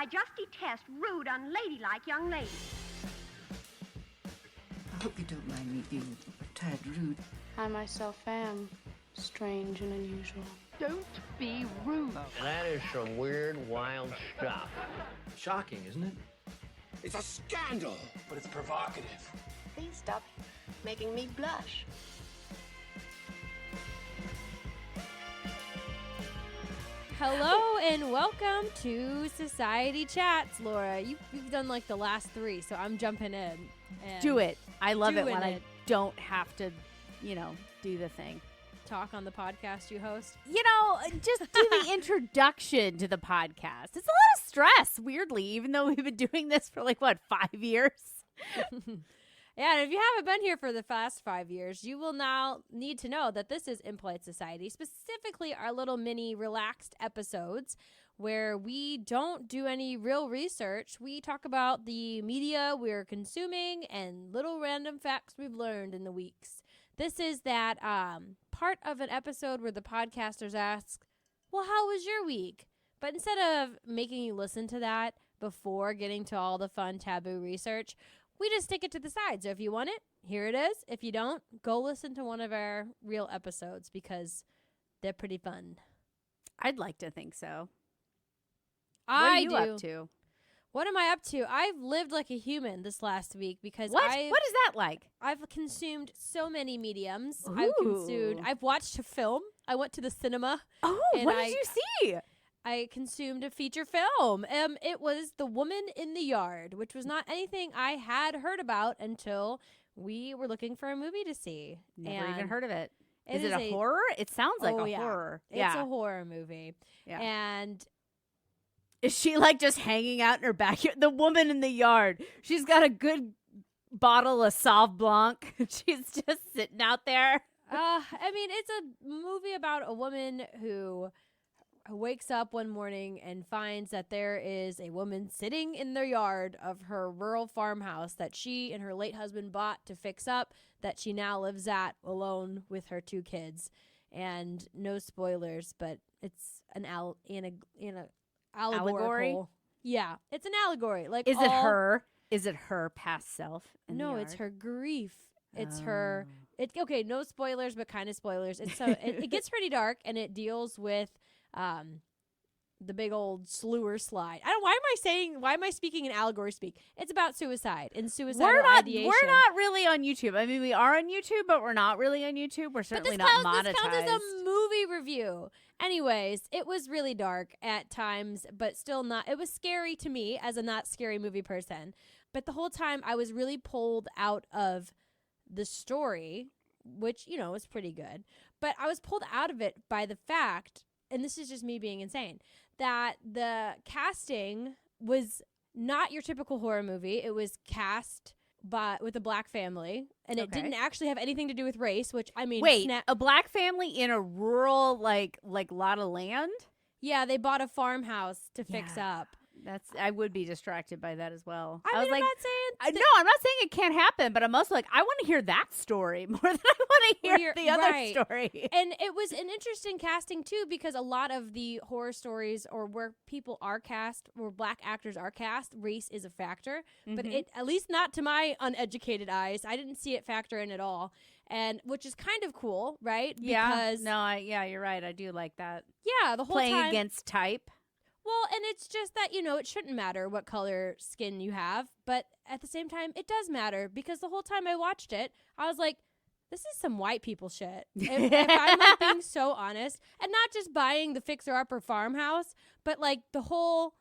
I just detest rude, unladylike young ladies. I hope you don't mind me being a tad rude. I myself am strange and unusual. Don't be rude. That is some weird, wild stuff. Shocking, isn't it? It's a scandal! But it's provocative. Please stop making me blush. Hello and welcome to Society Chats, Laura. You've done like the last three, so I'm jumping in. And do it. I love it doing when I it. don't have to, do the thing. Talk on the podcast you host. Just do the introduction to the podcast. It's a lot of stress, weirdly, even though we've been doing this for 5 years? Yeah, and if you haven't been here for the past 5 years, you will now need to know that this is Impolite Society, specifically our little mini relaxed episodes where we don't do any real research. We talk about the media we're consuming and little random facts we've learned in the weeks. This is that part of an episode where the podcasters ask, well, how was your week? But instead of making you listen to that before getting to all the fun taboo research, we just stick it to the side. So if you want it, here it is. If you don't, go listen to one of our real episodes because they're pretty fun. I'd like to think so. What are you up to? What am I up to? I've lived like a human this last week because What is that like? I've consumed so many mediums. Ooh. I've watched a film. I went to the cinema. Oh, and what did you see? I consumed a feature film. It was The Woman in the Yard, which was not anything I had heard about until we were looking for a movie to see. Never even heard of it. It is it a horror? It sounds like a horror. It's a horror movie. Yeah. And is she just hanging out in her backyard? The Woman in the Yard. She's got a good bottle of Sauv Blanc. She's just sitting out there. It's a movie about a woman who wakes up one morning and finds that there is a woman sitting in the yard of her rural farmhouse that she and her late husband bought to fix up, that she now lives at alone with her 2 kids. And no spoilers, but it's an allegory. Yeah, it's an allegory. Is it her past self? No, it's her grief. It's her. Okay, no spoilers, but kind of spoilers. It's it gets pretty dark, and it deals with the big old slewer slide. Why am I speaking in allegory speak? It's about suicide and suicidal ideation. We're not really on YouTube. I mean, we are on YouTube, but we're not really on YouTube. We're certainly not monetized. This counts as a movie review. Anyways, it was really dark at times, but still not. It was scary to me as a not scary movie person. But the whole time I was really pulled out of the story, which, was pretty good. But I was pulled out of it by the fact, and this is just me being insane, that the casting was not your typical horror movie. It was cast with a black family, and it didn't actually have anything to do with race, which, Wait, a black family in a rural, like lot of land? Yeah, they bought a farmhouse to fix up. I would be distracted by that as well. I'm not saying... I'm not saying it can't happen, but I'm also I want to hear that story more than I want to hear the other story. And it was an interesting casting, too, because a lot of the horror stories or where people are cast, where black actors are cast, race is a factor. Mm-hmm. But at least not to my uneducated eyes. I didn't see it factor in at all. And which is kind of cool, right? Because you're right. I do like that. Yeah, the whole time. Playing time, against type. Well, and it's just that, it shouldn't matter what color skin you have. But at the same time, it does matter because the whole time I watched it, I was like, this is some white people shit. If I'm being so honest. And not just buying the fixer-upper farmhouse, but the whole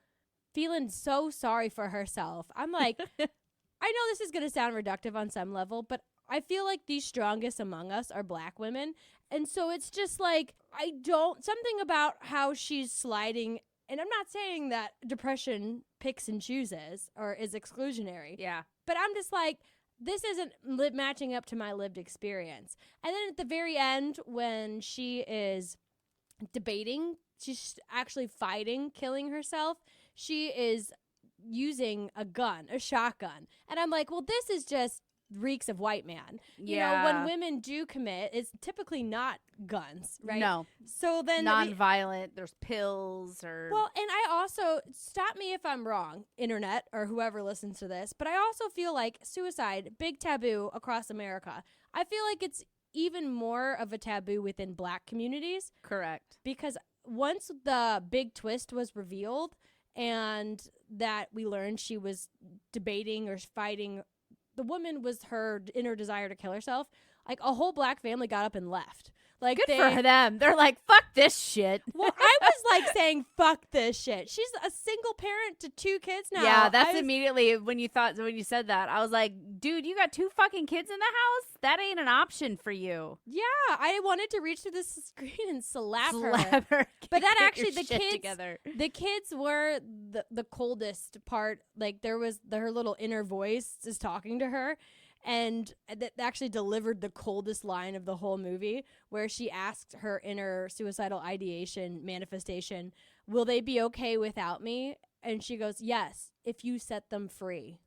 feeling so sorry for herself. I'm like, I know this is going to sound reductive on some level, but I feel like the strongest among us are black women. And so it's just something about how she's sliding. And I'm not saying that depression picks and chooses or is exclusionary. Yeah. But I'm just this isn't matching up to my lived experience. And then at the very end, when she is debating, she's actually fighting, killing herself, she is using a gun, a shotgun. And I'm like, well, this is just reeks of white man. You Yeah. know, when women do commit, it's typically not guns, right? No. So then Non-violent. There's pills or. well, and I also, stop me if I'm wrong, internet or whoever listens to this, but I also feel like suicide, big taboo across America. I feel like it's even more of a taboo within black communities correct. because once the big twist was revealed and that we learned she was debating or fighting, the woman was her inner desire to kill herself, like a whole black family got up and left. Like Good for them. They're like, fuck this shit. Well, I was like saying, fuck this shit. She's a single parent to 2 kids now. Yeah, that's I was- immediately when you said that. I was like, dude, you got 2 fucking kids in the house? That ain't an option for you. Yeah, I wanted to reach through the screen and slap her. her. But that Get actually, your the shit kids, together. the kids were the coldest part. Like there was her little inner voice is talking to her. And that actually delivered the coldest line of the whole movie, where she asked her inner suicidal ideation manifestation, will they be okay without me? And she goes, yes, if you set them free.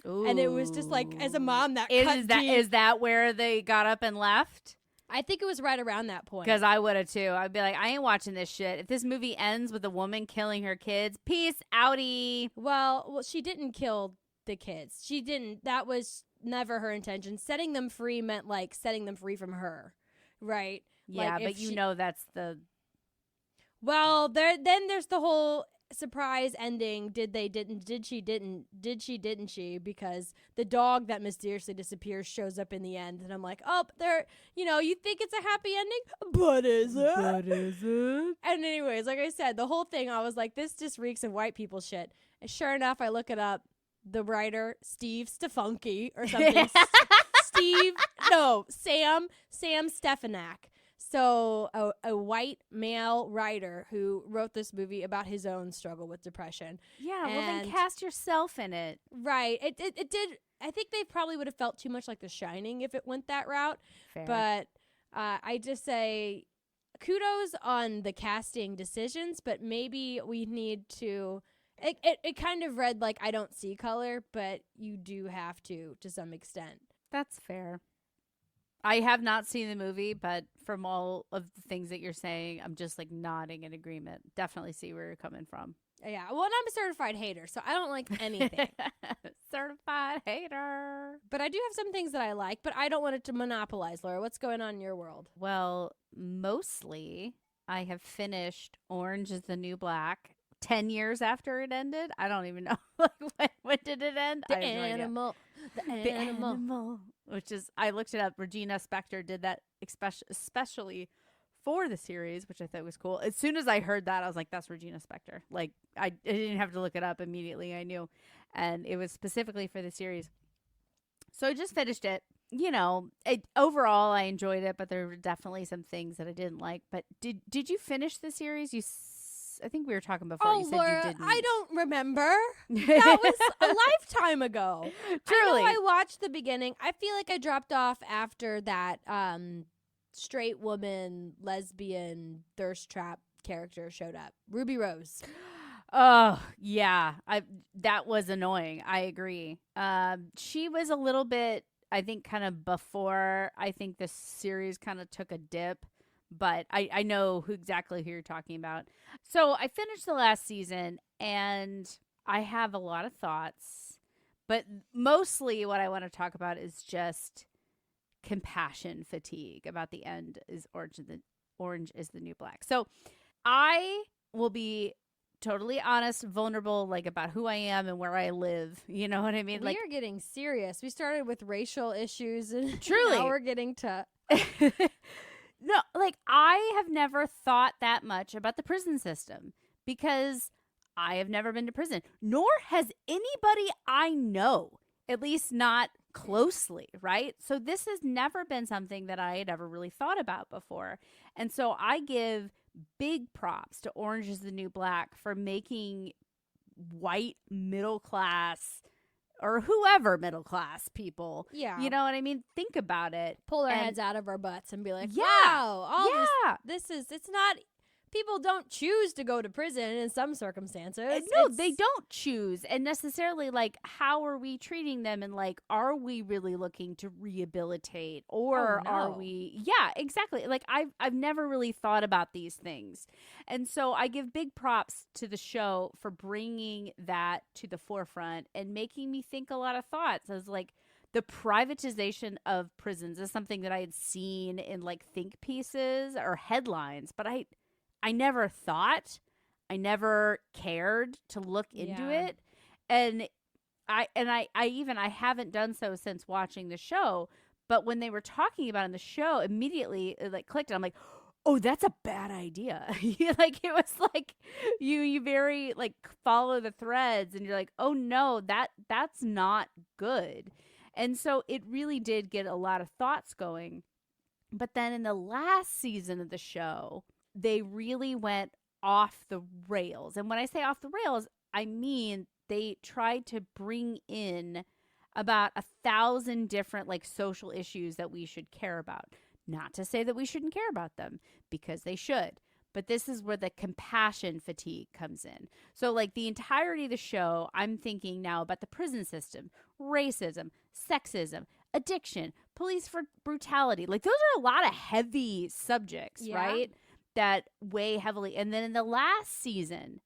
And it was just like, as a mom, that cut deep. Is that where they got up and left? I think it was right around that point. Because I would have too. I'd be like, I ain't watching this shit. If this movie ends with a woman killing her kids, peace outie. Well, she didn't kill the kids. She didn't. That was never her intention. Setting them free meant like setting them free from her, right? Yeah, like, but if you she- know that's the. Well, then there's the whole surprise ending. Did she? Because the dog that mysteriously disappears shows up in the end, and I'm like, oh, there. You think it's a happy ending, but is it? And anyways, like I said, the whole thing, I was like, this just reeks of white people shit. And sure enough, I look it up. The writer, Steve Stefanski or something. Sam Stefanak. So a white male writer who wrote this movie about his own struggle with depression. Yeah, well then And- cast yourself in it. Right. It did. I think they probably would have felt too much like The Shining if it went that route. Fair. But I just say kudos on the casting decisions, but maybe we need to. It kind of read like I don't see color, but you do have to some extent. That's fair. I have not seen the movie, but from all of the things that you're saying, I'm just like nodding in agreement. Definitely see where you're coming from. Yeah, well, and I'm a certified hater, so I don't like anything. Certified hater. But I do have some things that I like, but I don't want it to monopolize, Laura. What's going on in your world? Well, mostly I have finished Orange is the New Black 10 years after it ended. I don't even know. Like, when did it end? The I have no idea. animal. The The animal. animal. Which is, I looked it up. Regina Spektor did that especially for the series, which I thought was cool. As soon as I heard that, I was like, that's Regina Spektor. Like, I didn't have to look it up immediately. I knew. And it was specifically for the series. So I just finished it. Overall, I enjoyed it, but there were definitely some things that I didn't like. But did you finish the series? I think we were talking before. Oh, You said Laura, you didn't. I don't remember. That was a lifetime ago. Truly. I know I watched the beginning. I feel like I dropped off after that straight woman, lesbian, thirst trap character showed up. Ruby Rose. Oh, yeah. That was annoying. I agree. She was a little bit, I think, kind of before I think the series kind of took a dip. But I know exactly who you're talking about. So I finished the last season, and I have a lot of thoughts. But mostly what I want to talk about is just compassion fatigue about the end is Orange is the New Black. So I will be totally honest, vulnerable, like about who I am and where I live. You know what I mean? We are getting serious. We started with racial issues, and Truly. now we're getting to. No, like I have never thought that much about the prison system because I have never been to prison, nor has anybody I know, at least not closely, right? So this has never been something that I had ever really thought about before. And so I give big props to Orange is the New Black for making white middle class or whoever middle class people. Yeah. You know what I mean? Think about it. Pull our And- heads out of our butts and be like, Yeah. wow, Yeah. this is, it's not, people don't choose to go to prison in some circumstances. No, they don't choose. And necessarily, like, how are we treating them? And, like, are we really looking to rehabilitate? Or are we... Yeah, exactly. Like, I've never really thought about these things. And so I give big props to the show for bringing that to the forefront and making me think a lot of thoughts. As, like, the privatization of prisons is something that I had seen in, like, think pieces or headlines. But I never thought, I never cared to look into it. And I haven't done so since watching the show. But when they were talking about it in the show, immediately it like clicked. And I'm like, oh, that's a bad idea. Like, it was like you very like follow the threads and you're like, oh no, that's not good. And so it really did get a lot of thoughts going. But then in the last season of the show, they really went off the rails. And when I say off the rails, I mean they tried to bring in about 1,000 different like social issues that we should care about. Not to say that we shouldn't care about them, because they should. But this is where the compassion fatigue comes in. So like the entirety of the show, I'm thinking now about the prison system, racism, sexism, addiction, police for brutality. Like those are a lot of heavy subjects, right? That weigh heavily. And then in the last season,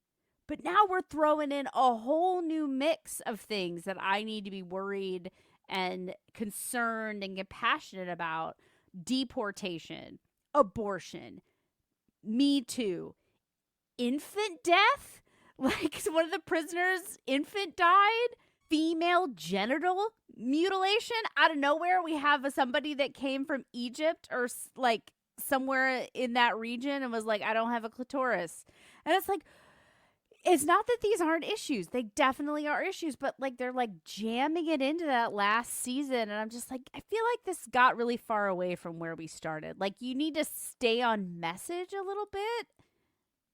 but now we're throwing in a whole new mix of things that I need to be worried and concerned and compassionate about. Deportation, abortion, Me Too, infant death. Like one of the prisoners' infant died. Female genital mutilation out of nowhere. We have somebody that came from Egypt or like somewhere in that region and was like, I don't have a clitoris. And it's like, it's not that these aren't issues. They definitely are issues, but like they're like jamming it into that last season. And I'm just like, I feel like this got really far away from where we started. Like you need to stay on message a little bit.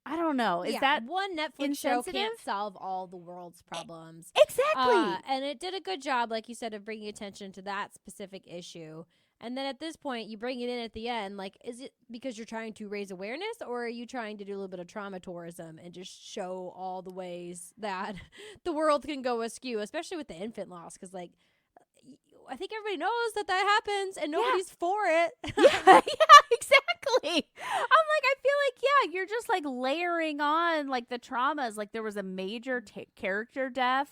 I don't know. Is that one Netflix show can't solve all the world's problems? Exactly. And it did a good job, like you said, of bringing attention to that specific issue. And then at this point, you bring it in at the end. Like, is it because you're trying to raise awareness, or are you trying to do a little bit of trauma tourism and just show all the ways that the world can go askew, especially with the infant loss? Because, like, I think everybody knows that happens and nobody's for it. Yeah, exactly. I'm like, I feel like, yeah, you're just like layering on like the traumas. Like there was a major character death,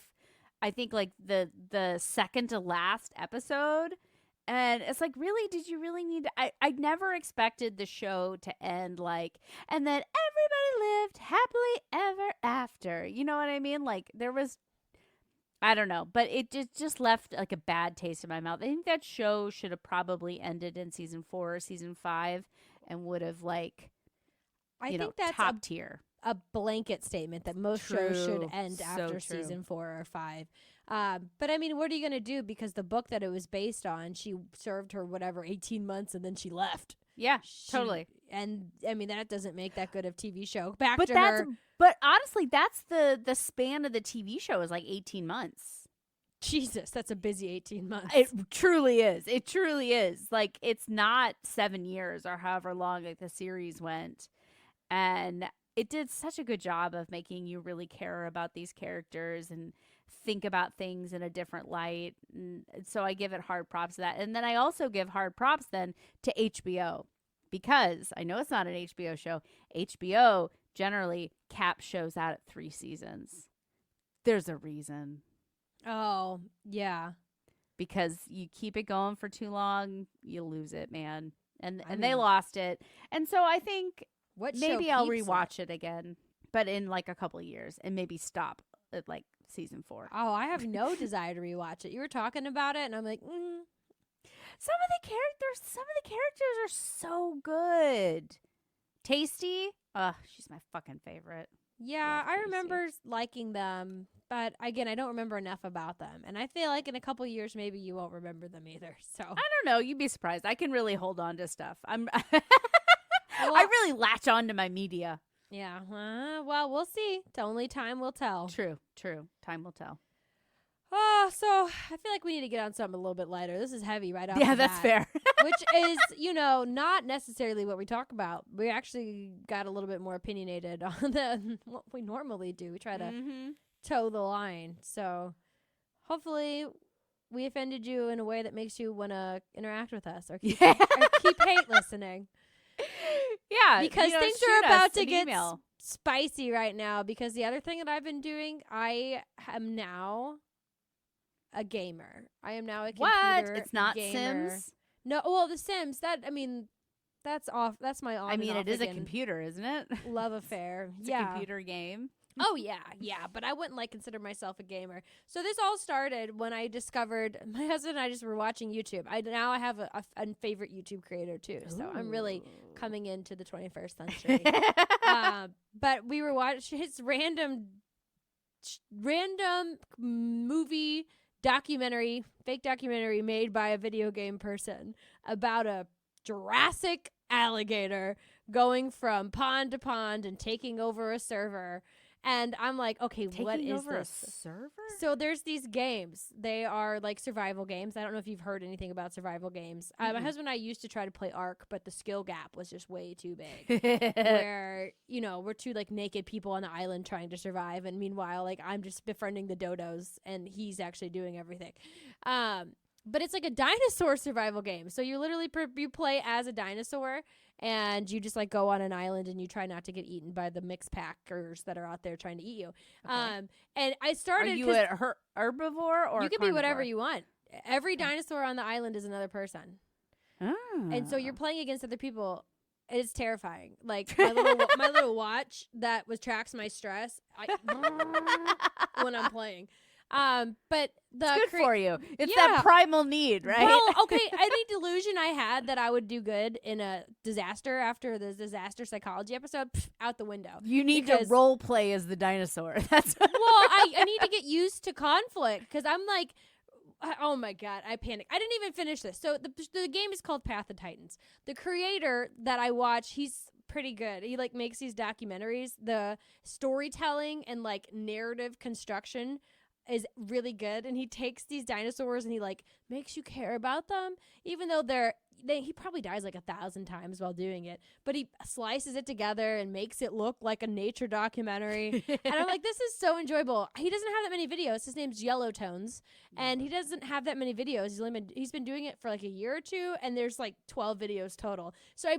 I think like the second to last episode. And it's like, really, did you really need to? I never expected the show to end like, and then everybody lived happily ever after. You know what I mean? Like there was, I don't know, but it just left like a bad taste in my mouth. I think that show should have probably ended in season 4 or season 5 and would have like, I think that's top tier. A blanket statement that most shows should end after season 4 or 5. But I mean, what are you going to do? Because the book that it was based on, she served her 18 months and then she left. Yeah, totally. And I mean, that doesn't make that good of TV show. But honestly, that's the span of the TV show is like 18 months. Jesus, that's a busy 18 months. It truly is. It truly is. Like it's not 7 years or however long like the series went. And it did such a good job of making you really care about these characters and think about things in a different light. And so I give it hard props to that. And then I also give hard props then to HBO, because I know it's not an HBO show. HBO generally caps shows out at 3 seasons. There's a reason. Oh, yeah. Because you keep it going for too long, you lose it, man. And they lost it. And so I think maybe I'll rewatch it again, but in like a couple of years, and maybe stop at like season 4. Oh, I have no desire to rewatch it. You were talking about it, and I'm like, Some of the characters are so good. Tasty, she's my fucking favorite. Yeah, Love I Tasty. remember liking them, but again, I don't remember enough about them, and I feel like in a couple years, maybe you won't remember them either. So I don't know. You'd be surprised. I can really hold on to stuff. I really latch on to my media. Yeah. Well, we'll see. Only time will tell. True. Time will tell. Oh, so I feel like we need to get on something a little bit lighter. This is heavy right off the that's bat. fair. which is, not necessarily what we talk about. We actually got a little bit more opinionated on than what we normally do. We try to toe the line. So hopefully we offended you in a way that makes you want to interact with us or keep hate listening. Yeah, Because things shoot are us about to an get email. spicy right now. Because the other thing that I've been doing, I am now a gamer. I am now a computer What? It's not gamer. Sims? No, well, The Sims. That's off. That's my on. I mean, and it off is a again computer, isn't it? love affair. It's yeah. a computer game. Oh yeah. But I wouldn't consider myself a gamer. So this all started when I discovered my husband and I just were watching YouTube. I have a favorite YouTube creator too. So I'm really coming into the 21st century. But we were watching his random movie fake documentary made by a video game person about a Jurassic alligator going from pond to pond and taking over a server. And I'm like, okay, what Taking is over this? a server? So there's these games. They are like survival games. I don't know if you've heard anything about survival games. My husband and I used to try to play Ark, but the skill gap was just way too big. Where, we're two naked people on the island trying to survive. And meanwhile, I'm just befriending the dodos and he's actually doing everything. But it's like a dinosaur survival game. So you literally you play as a dinosaur and you just go on an island and you try not to get eaten by the mixed packers that are out there trying to eat you. Okay. And I started. Are you a herbivore or you can be whatever you want. Every Okay. dinosaur on the island is another person, Ah. and so you're playing against other people. It's terrifying. My little watch that tracks my stress when I'm playing. But the It's good for you. It's Yeah. that primal need, right? Well, okay, any delusion I had that I would do good in a disaster after the disaster psychology episode, out the window. You need because- to role play as the dinosaur. That's Well, I need to get used to conflict because I'm like, oh my God, I panic. I didn't even finish this. So the game is called Path of Titans. The creator that I watch, he's pretty good. He makes these documentaries. The storytelling and narrative construction is really good, and he takes these dinosaurs and he makes you care about them, even though he probably dies 1,000 times while doing it, but he slices it together and makes it look like a nature documentary. And I'm like, this is so enjoyable. He doesn't have that many videos. His name's Yellow Tones, and he doesn't have that many videos. He's been doing it for a year or two, and there's 12 videos total. So I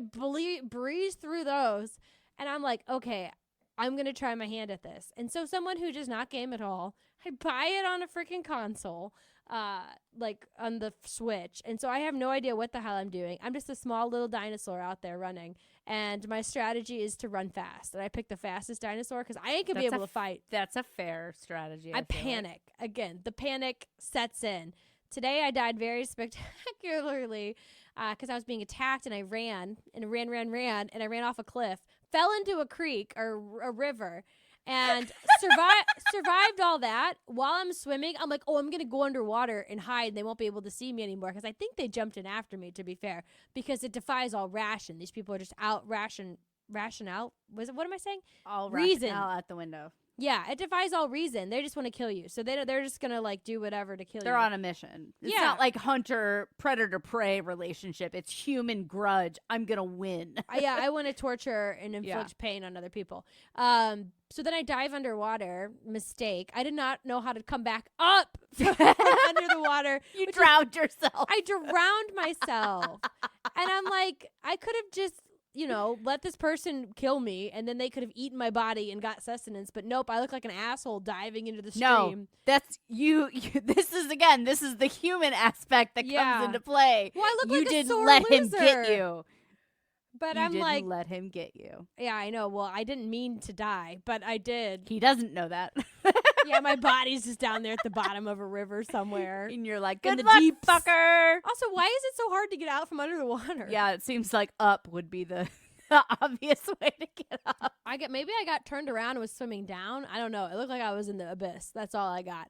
breeze through those, and I'm like, okay, I'm going to try my hand at this. And so someone who does not game at all, I buy it on a freaking console, on the Switch. And so I have no idea what the hell I'm doing. I'm just a small little dinosaur out there running. And my strategy is to run fast. And I pick the fastest dinosaur because I ain't going to be able to fight. That's a fair strategy. I feel like. panic. Again, the panic sets in. Today I died very spectacularly because I was being attacked and I ran and ran and I ran off a cliff, fell into a creek or a river, and survived all that. While I'm swimming, I'm like, oh, I'm going to go underwater and hide and they won't be able to see me anymore because I think they jumped in after me, to be fair, because it defies all ration. These people are just out ration out. What am I saying? All reason. rationale out the window. Yeah, it defies all reason. They just want to kill you. So they're just going to do whatever to kill you. They're on a mission. It's Yeah. not like hunter predator prey relationship. It's human grudge. I'm gonna win. I want to torture and inflict pain on other people. So then I dive underwater. Mistake. I did not know how to come back up from under the water. You drowned yourself. I drowned myself. And I'm like, I could have just, let this person kill me and then they could have eaten my body and got sustenance. But nope, I look like an asshole diving into the stream. No, that's you. This is the human aspect that Yeah. comes into play. Well, I look You like a didn't sore let him loser. get you. But You I'm didn't like, let him get you. yeah, I know. Well, I didn't mean to die, but I did. He doesn't know that. Yeah, my body's just down there at the bottom of a river somewhere. And you're like, In good the luck, deeps. fucker. Also, why is it so hard to get out from under the water? Yeah, it seems like up would be the obvious way to get up. Maybe I got turned around and was swimming down. I don't know. It looked like I was in the abyss. That's all I got.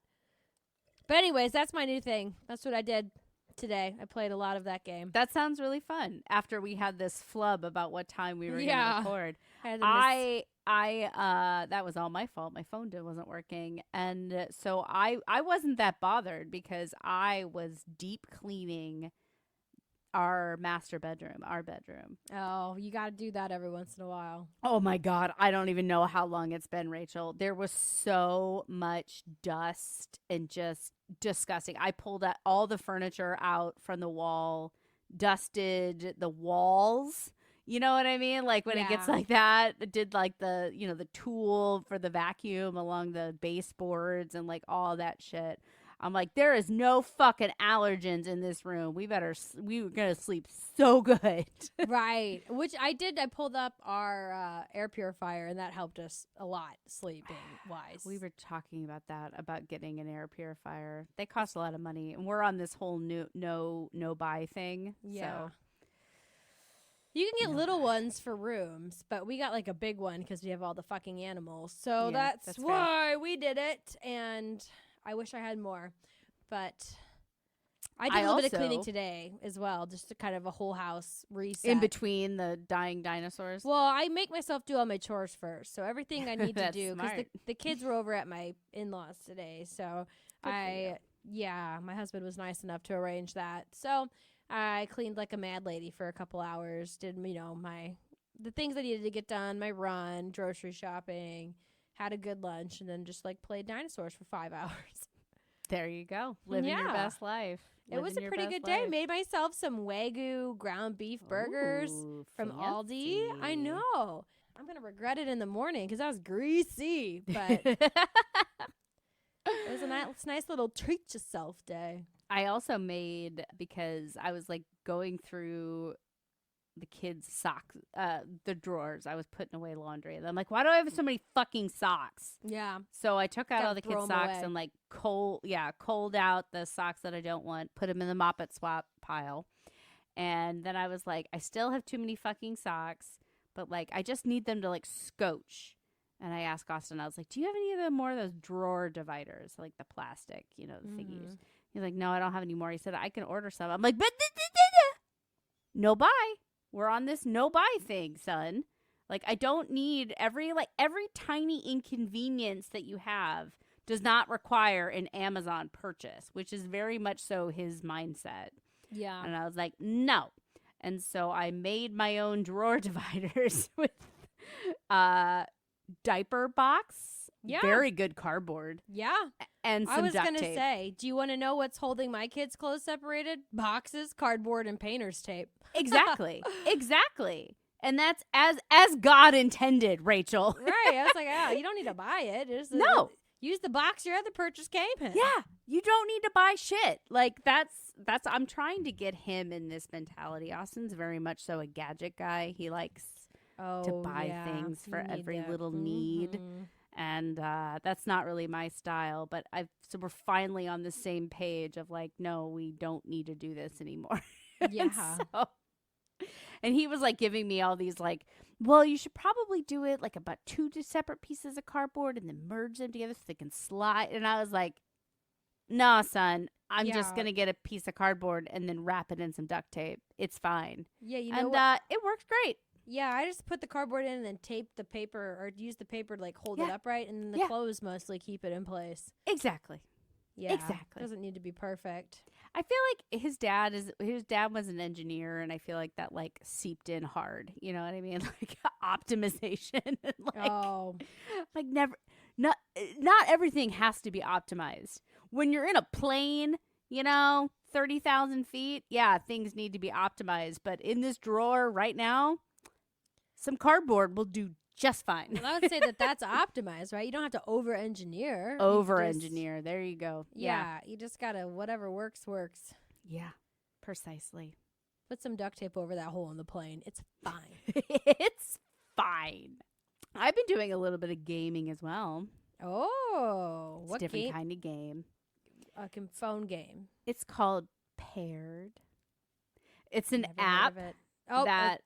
But anyways, that's my new thing. That's what I did today. I played a lot of that game. That sounds really fun. After we had this flub about what time we were Yeah. going to record. I had to miss- That was all my fault. My phone wasn't working. And so I wasn't that bothered because I was deep cleaning our master bedroom, our bedroom. Oh, you got to do that every once in a while. Oh my God. I don't even know how long it's been, Rachel. There was so much dust and just disgusting. I pulled all the furniture out from the wall, dusted the walls. You know what I mean? Like when it gets Yeah. like that, it did like the, the tool for the vacuum along the baseboards and like all that shit. I'm like, there is no fucking allergens in this room. We were going to sleep so good. Right. Which I did. I pulled up our air purifier, and that helped us a lot sleeping wise. We were talking about that, about getting an air purifier. They cost a lot of money, and we're on this whole no buy thing. Yeah. So. You can get little ones for rooms, but we got like a big one because we have all the fucking animals. So Yeah, that's that's fair. why we did it. And I wish I had more, but I did I a little bit of cleaning also- today as well, just to kind of a whole house reset. In between the dying dinosaurs. Well, I make myself do all my chores first, so everything I need to That's do because smart. the kids were over at my in-laws today. So Good for you. my husband was nice enough to arrange that. So I cleaned like a mad lady for a couple hours. Did the things I needed to get done, my run, grocery shopping, had a good lunch, and then just like played dinosaurs for 5 hours. There you go. Living your Yeah. best life. It was a Living your pretty best good day. life. Made myself some Wagyu ground beef burgers Ooh, from Aldi. I fancy. know. I'm going to regret it in the morning because that was greasy. But it was a nice little treat yourself day. I also made, because I was like going through the kids' socks, the drawers. I was putting away laundry. And I'm like, why do I have so many fucking socks? Yeah. So I took out Gotta all the throw kids' 'em socks away. and like cold out the socks that I don't want, put them in the mop it swap pile. And then I was like, I still have too many fucking socks, but like I just need them to like scotch. And I asked Austin, I was like, do you have any of the more of those drawer dividers, like the plastic, the thingies? He's like, no, I don't have any more. He said, I can order some. I'm like, but no buy. We're on this no buy thing, son. Like, I don't need every tiny inconvenience that you have does not require an Amazon purchase, which is very much so his mindset. Yeah. And I was like, no. And so I made my own drawer dividers with diaper box. Yeah. Very good cardboard. Yeah. And some I was duct going to tape. say, do you want to know what's holding my kids' clothes separated? Boxes, cardboard, and painter's tape. Exactly. Exactly. And that's as God intended, Rachel. Right. I was like, oh, you don't need to buy it. No. Use the box your other purchase came in. Yeah. You don't need to buy shit. Like that's I'm trying to get him in this mentality. Austin's very much so a gadget guy. He likes to buy things for you need every that. little need. Mhm. And that's not really my style, but so we're finally on the same page of like, no, we don't need to do this anymore. Yeah. And he was like giving me all these like, well, you should probably do it like about two separate pieces of cardboard and then merge them together so they can slide. And I was like, no, son, I'm just Yeah. going to get a piece of cardboard and then wrap it in some duct tape. It's fine. Yeah, you know And what? it worked great. Yeah, I just put the cardboard in and then tape the paper or use the paper to like hold it Yeah. upright, and then the Yeah. clothes mostly keep it in place. Exactly. Yeah, Exactly. Doesn't need to be perfect. I feel like his dad was an engineer, and I feel like that like seeped in hard. You know what I mean? Like optimization and like Oh, like not everything has to be optimized. When you're in a plane, 30,000 feet, yeah, things need to be optimized. But in this drawer right now, some cardboard will do just fine. well, I would say that's optimized, right? You don't have to over-engineer. You Over just- engineer. There you go. Yeah, you just gotta whatever works. Yeah. Precisely. Put some duct tape over that hole in the plane. It's fine. It's fine. I've been doing a little bit of gaming as well. Oh, It's what a different game? kind of game. A phone game. It's called Paired. It's an Never heard app of it. Oh, a that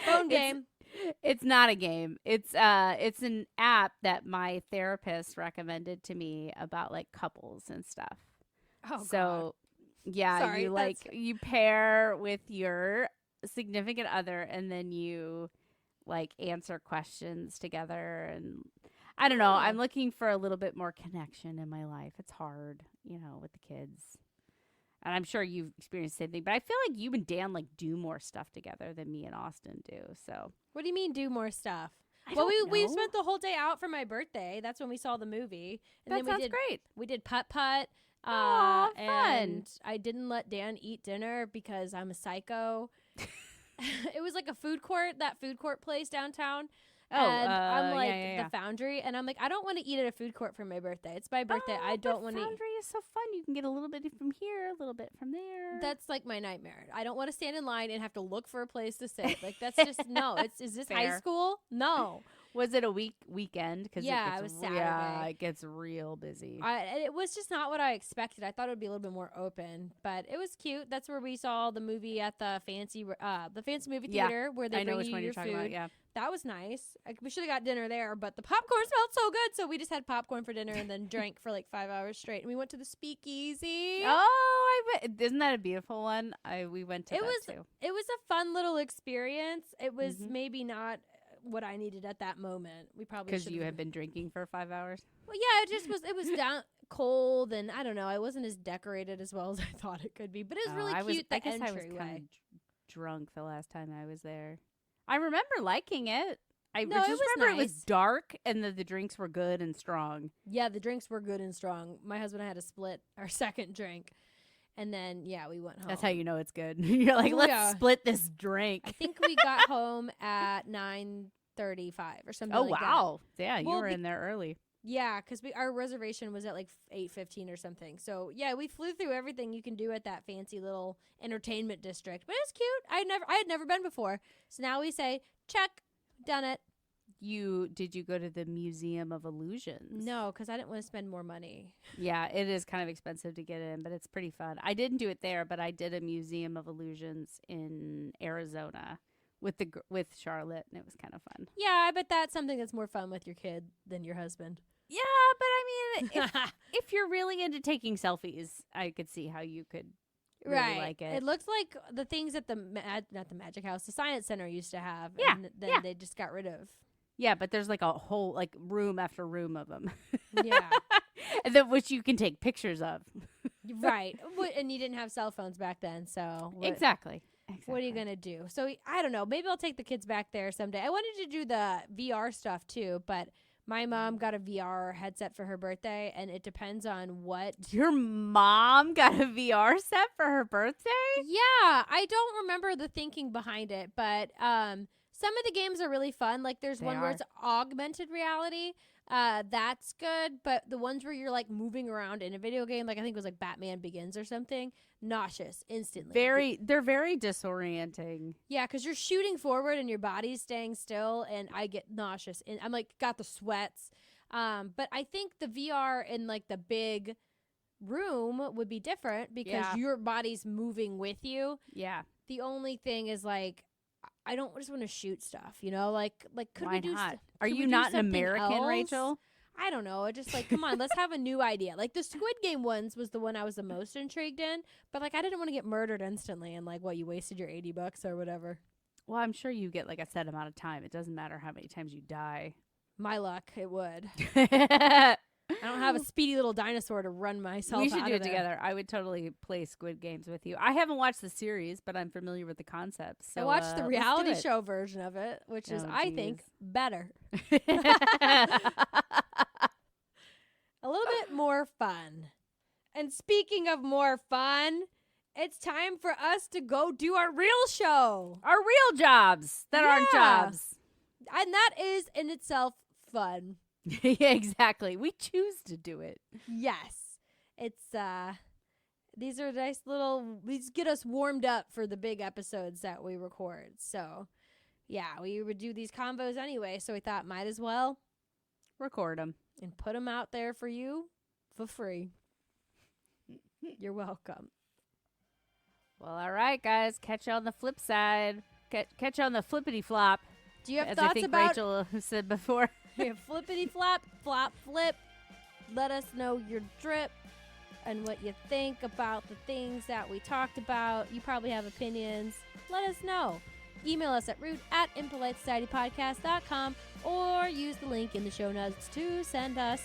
phone It's- game. It's not a game. It's an app that my therapist recommended to me about like couples and stuff. Oh, So yeah, Sorry, you that's- you pair with your significant other and then you like answer questions together, and I don't know. Oh. I'm looking for a little bit more connection in my life. It's hard, with the kids. And I'm sure you've experienced the same thing. But I feel like you and Dan like do more stuff together than me and Austin do. So What do you mean do more stuff? I Well, don't we know. spent the whole day out for my birthday. That's when we saw the movie. And that then we sounds did great. we did putt-putt. Aw, fun. And I didn't let Dan eat dinner because I'm a psycho. It was like a food court, that food court place downtown. Oh, and I'm like yeah. the Foundry, and I'm like, I don't want to eat at a food court for my birthday. It's my birthday. I but don't want to. Foundry is so fun. You can get a little bit from here, a little bit from there. That's like my nightmare. I don't want to stand in line and have to look for a place to sit. Like that's just no. Is this high Fair. school? No. Was it a weekend? Cause Yeah, it it was gets, Yeah, Saturday. it gets real busy. It was just not what I expected. I thought it would be a little bit more open, but it was cute. That's where we saw the movie at the fancy movie Yeah, theater where they I know bring which you one your you're talking food. about. Yeah. That was nice. We should have got dinner there, but the popcorn smelled so good, so we just had popcorn for dinner and then drank for like 5 hours straight. And we went to the Speakeasy. Isn't that a beautiful one? We went to It that was too. It was a fun little experience. It was Mhm. maybe not what I needed at that moment. We probably Because should you had been drinking for 5 hours. Well, yeah, it was down cold, and I don't know. I wasn't as decorated as well as I thought it could be, but it was really cute. I The guess I was entryway. kind of drunk the last time I was there. I remember liking it. I No, just it was remember it nice. was dark and the drinks were good and strong. Yeah, the drinks were good and strong. My husband and I had to split our second drink, and then we went home. That's how you know it's good. You're like, Oh, let's yeah. split this drink. I think we got home at 9:35 or something. Oh like that. wow! Yeah, you Well, were in there early. Yeah, because our reservation was at like 8:15 or something. So yeah, we flew through everything you can do at that fancy little entertainment district. But it's cute. I had never been before. So now we say check, done it. Did you go to the Museum of Illusions? No, because I didn't want to spend more money. Yeah, it is kind of expensive to get in, but it's pretty fun. I didn't do it there, but I did a Museum of Illusions in Arizona with Charlotte, and it was kind of fun. Yeah, I bet that's something that's more fun with your kid than your husband. Yeah, but I mean, if you're really into taking selfies, I could see how you could really Right. like it. It looks like the things at not the Magic House, the Science Center used to have. Yeah, And then yeah. they just got rid of. Yeah, but there's like a whole like room after room of them. Yeah. And then which you can take pictures of. Right. And you didn't have cell phones back then, so Exactly. What are you gonna do? So I don't know. Maybe I'll take the kids back there someday. I wanted to do the VR stuff too, but my mom got a VR headset for her birthday, and it depends on what. Your mom got a VR set for her birthday? Yeah, I don't remember the thinking behind it, but some of the games are really fun. Like there's They one where are. it's augmented reality. That's good, but the ones where you're like moving around in a video game, like I think it was like Batman Begins or something, nauseous instantly. They're very disorienting. Yeah, because you're shooting forward and your body's staying still, and I get nauseous. And I'm like, got the sweats. But I think the VR in like the big room would be different because Yeah. your body's moving with you. Yeah. The only thing is like, I don't just want to shoot stuff, you know? Like could Why we do? not? st- Are could you we do not an something American, else? Rachel? I don't know. It just like, come on, let's have a new idea. Like the Squid Game ones was the one I was the most intrigued in, but like I didn't want to get murdered instantly and like what you wasted your $80 or whatever. Well, I'm sure you get like a set amount of time. It doesn't matter how many times you die. My luck, it would. We I don't have a speedy little dinosaur to run myself. should out do of it there. together. I would totally play Squid Games with you. I haven't watched the series, but I'm familiar with the concept. So I watched the let's do reality it. show version of it, which is, Oh, I think, geez. better. A little bit more fun. And speaking of more fun, it's time for us to go do our real show. Our real jobs that aren't Yeah. jobs. And that is in itself fun. Yeah, exactly. We choose to do it. Yes. It's these are nice these get us warmed up for the big episodes that we record. So, yeah, we would do these combos anyway, so we thought might as well Record them. and put them out there for you for free. You're welcome. Well, all right, guys. Catch you on the flip side. Catch you on the flippity flop, Do you have as I thoughts think about Rachel said before. flippity flop, flop, flip? Let us know your drip and what you think about the things that we talked about. You probably have opinions. Let us know. Email us at rude@impolitesocietypodcast.com or use the link in the show notes to send us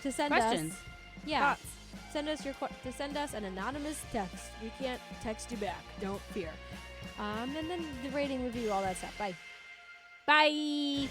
Questions. Yeah. Thoughts. send us an anonymous text. We can't text you back. Don't fear. And then the rating, review, all that stuff. Bye. Bye.